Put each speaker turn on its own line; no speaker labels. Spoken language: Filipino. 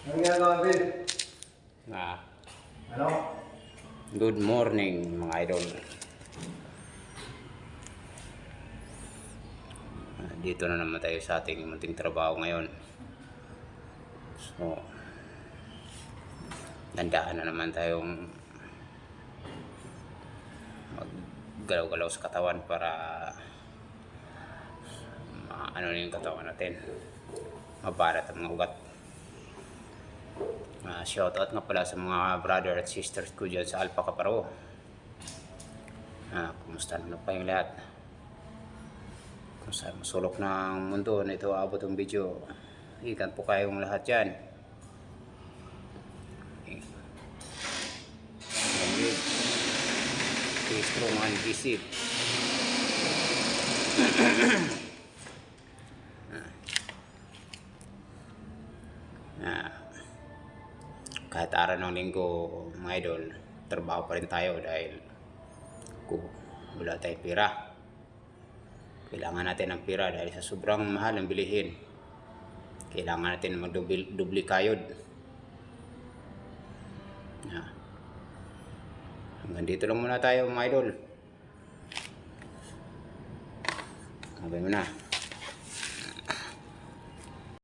Anong ginagawa, Bill?
Ah,
Ano?
good morning mga idol. Dito na naman tayo sa ating munting trabaho ngayon. So, dandaan na naman tayong maggalaw-galaw sa katawan para ano yung katawan natin, mabarat ang mga ugat. Shoutout nga pala sa mga brother at sisters ko dyan sa Alpha Kaparo. Kumusta naman pa yung lahat? Kung saan masulok ng mundo na ito abot ang video, ikan po kayong lahat dyan. Stay strong and visit. Kahit araw ng linggo mga idol, trabaho pa rin tayo dahil kung wala tayong pera, kailangan natin ng pera dahil sa sobrang mahal ng bilihin. Kailangan natin magdubli kayod. Hanggang dito lang muna tayo mga idol. Sabi mo na.